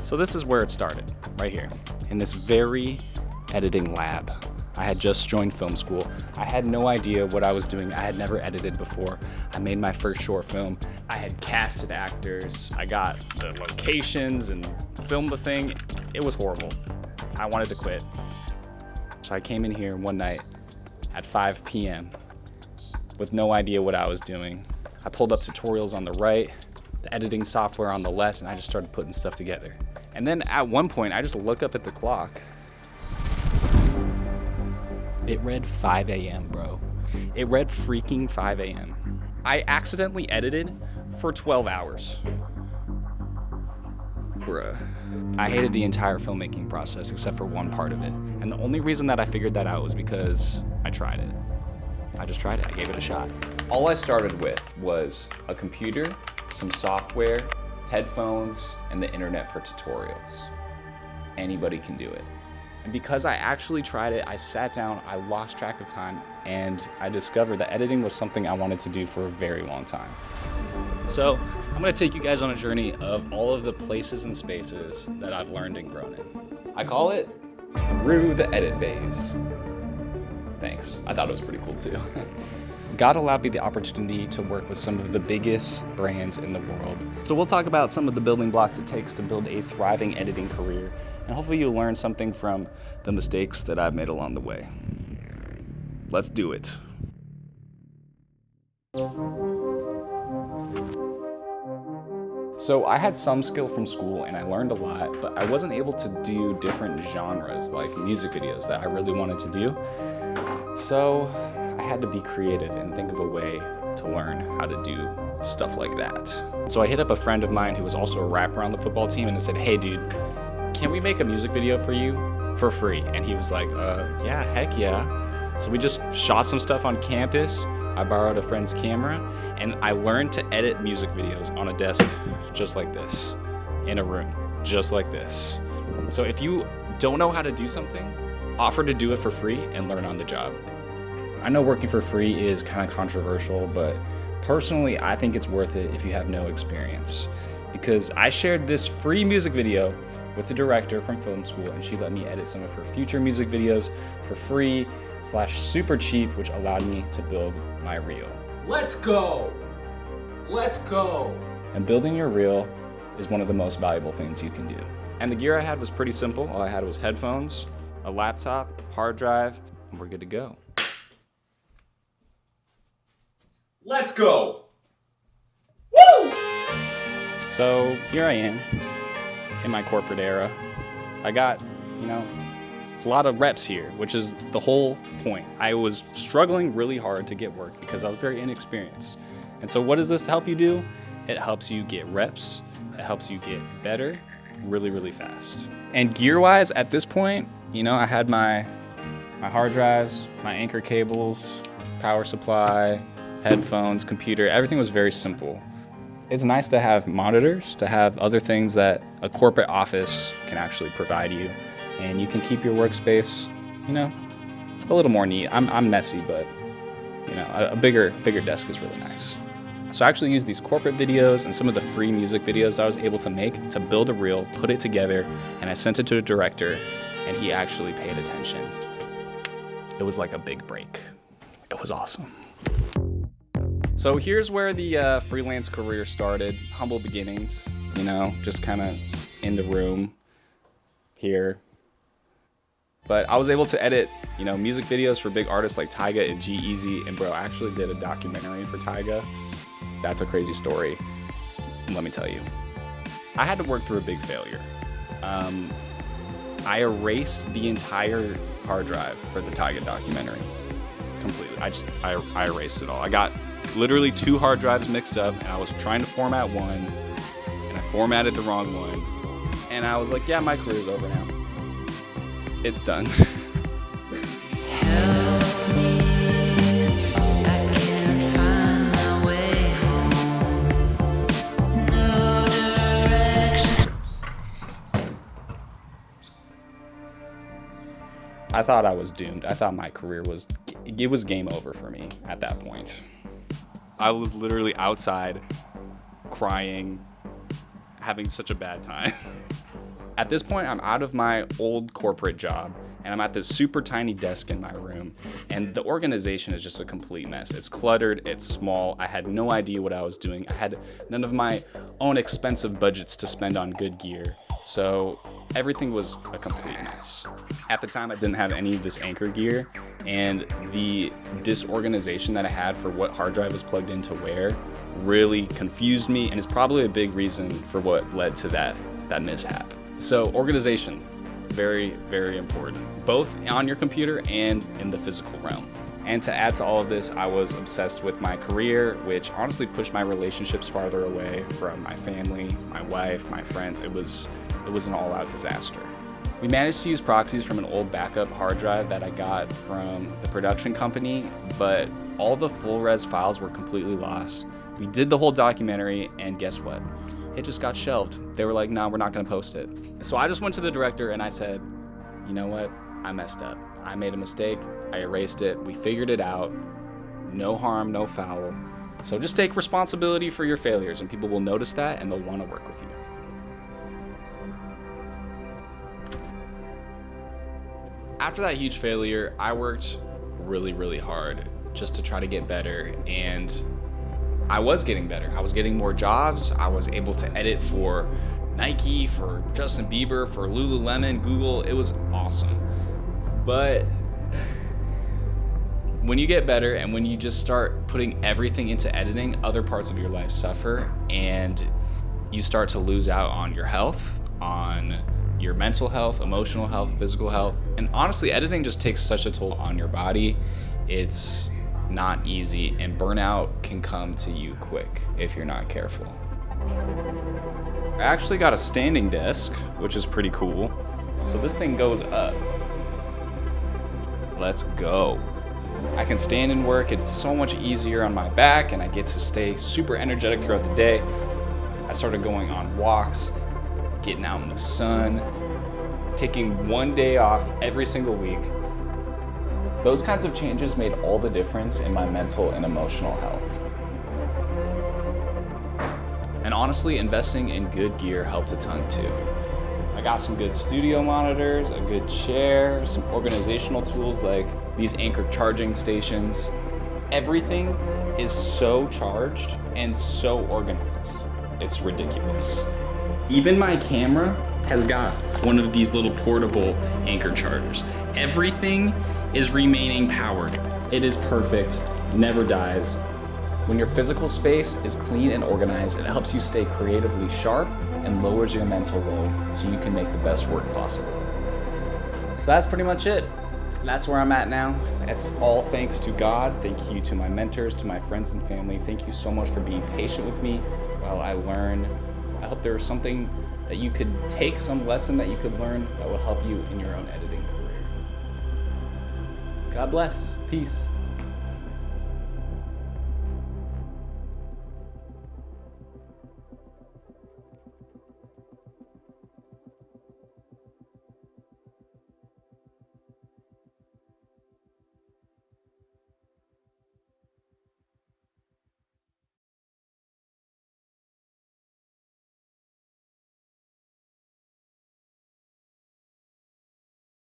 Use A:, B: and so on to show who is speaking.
A: So this is where it started, right here, in this very editing lab. I had just joined film school. I had no idea what I was doing. I had never edited before. I made my first short film. I had casted actors. I got the locations and filmed the thing. It was horrible. I wanted to quit. So I came in here one night at 5 p.m. with no idea what I was doing. I pulled up tutorials on the right, the editing software on the left, and I just started putting stuff together. And then at one point, I just look up at the clock. It read 5 a.m., bro. It read freaking 5 a.m. I accidentally edited for 12 hours. Bruh. I hated the entire filmmaking process except for one part of it. And the only reason that I figured that out was because I tried it. I just tried it, I gave it a shot. All I started with was a computer, some software, headphones, and the internet for tutorials. Anybody can do it. And because I actually tried it, I sat down, I lost track of time, and I discovered that editing was something I wanted to do for a very long time. So I'm gonna take you guys on a journey of all of the places and spaces that I've learned and grown in. I call it Through the Edit Bays. Thanks, I thought it was pretty cool too. God allowed me the opportunity to work with some of the biggest brands in the world. So we'll talk about some of the building blocks it takes to build a thriving editing career, and hopefully you'll learn something from the mistakes that I've made along the way. Let's do it. So I had some skill from school and I learned a lot, but I wasn't able to do different genres like music videos that I really wanted to do. So I had to be creative and think of a way to learn how to do stuff like that. So I hit up a friend of mine who was also a rapper on the football team and I said, hey dude, can we make a music video for you for free? And he was like, yeah, heck yeah. So we just shot some stuff on campus. I borrowed a friend's camera and I learned to edit music videos on a desk just like this, in a room just like this. So if you don't know how to do something, offer to do it for free and learn on the job. I know working for free is kind of controversial, but personally, I think it's worth it if you have no experience. Because I shared this free music video with the director from film school, and she let me edit some of her future music videos for free / super cheap, which allowed me to build my reel.
B: Let's go! Let's go!
A: And building your reel is one of the most valuable things you can do. And the gear I had was pretty simple. All I had was headphones, a laptop, hard drive, and we're good to go.
B: Let's go! Woo!
A: So here I am in my corporate era. I got, a lot of reps here, which is the whole point. I was struggling really hard to get work because I was very inexperienced. And so what does this help you do? It helps you get reps. It helps you get better really, really fast. And gear-wise, at this point, I had my hard drives, my Anker cables, power supply, headphones, computer, everything was very simple. It's nice to have monitors, to have other things that a corporate office can actually provide you, and you can keep your workspace, a little more neat. I'm messy, but a bigger desk is really nice. So I actually used these corporate videos and some of the free music videos I was able to make to build a reel, put it together, and I sent it to a director, and he actually paid attention. It was like a big break. It was awesome. So here's where the freelance career started. Humble beginnings, just kind of in the room here. But I was able to edit, music videos for big artists like Tyga and G-Eazy. And bro, I actually did a documentary for Tyga. That's a crazy story. Let me tell you. I had to work through a big failure. I erased the entire hard drive for the Tyga documentary. Completely. I erased it all. I got literally 2 hard drives mixed up and I was trying to format one and I formatted the wrong one. And I was like, yeah, my career's over now. It's done. I thought I was doomed. I thought my career was game over for me at that point. I was literally outside crying, having such a bad time. At this point, I'm out of my old corporate job and I'm at this super tiny desk in my room, and the organization is just a complete mess. It's cluttered, it's small. I had no idea what I was doing. I had none of my own expensive budgets to spend on good gear. So everything was a complete mess. At the time, I didn't have any of this Anker gear, and the disorganization that I had for what hard drive is plugged into where really confused me, and is probably a big reason for what led to that mishap. So organization, very, very important, both on your computer and in the physical realm. And to add to all of this, I was obsessed with my career, which honestly pushed my relationships farther away from my family, my wife, my friends. It was an all-out disaster. We managed to use proxies from an old backup hard drive that I got from the production company, but all the full res files were completely lost. We did the whole documentary, and guess what? It just got shelved. They were like, no, we're not gonna post it. So I just went to the director and I said, you know what? I messed up. I made a mistake. I erased it. We figured it out. No harm, no foul. So just take responsibility for your failures, and people will notice that and they'll want to work with you. After that huge failure, I worked really, really hard just to try to get better, and I was getting better. I was getting more jobs. I was able to edit for Nike, for Justin Bieber, for Lululemon, Google. It was awesome. But when you get better and when you just start putting everything into editing, other parts of your life suffer, and you start to lose out on your health, on your mental health, emotional health, physical health. And honestly, editing just takes such a toll on your body. It's not easy, and burnout can come to you quick if you're not careful. I actually got a standing desk, which is pretty cool. So this thing goes up. Let's go. I can stand and work. It's so much easier on my back, and I get to stay super energetic throughout the day. I started going on walks, getting out in the sun, taking one day off every single week. Those kinds of changes made all the difference in my mental and emotional health. And honestly, investing in good gear helped a ton too. I got some good studio monitors, a good chair, some organizational tools like these Anker charging stations. Everything is so charged and so organized. It's ridiculous. Even my camera has got one of these little portable Anker chargers. Everything is remaining powered. It is perfect, never dies. When your physical space is clean and organized, it helps you stay creatively sharp and lowers your mental load so you can make the best work possible. So that's pretty much it. That's where I'm at now. That's all thanks to God. Thank you to my mentors, to my friends and family. Thank you so much for being patient with me while I learn. I hope there was something that you could take, some lesson that you could learn that will help you in your own editing career. God bless. Peace.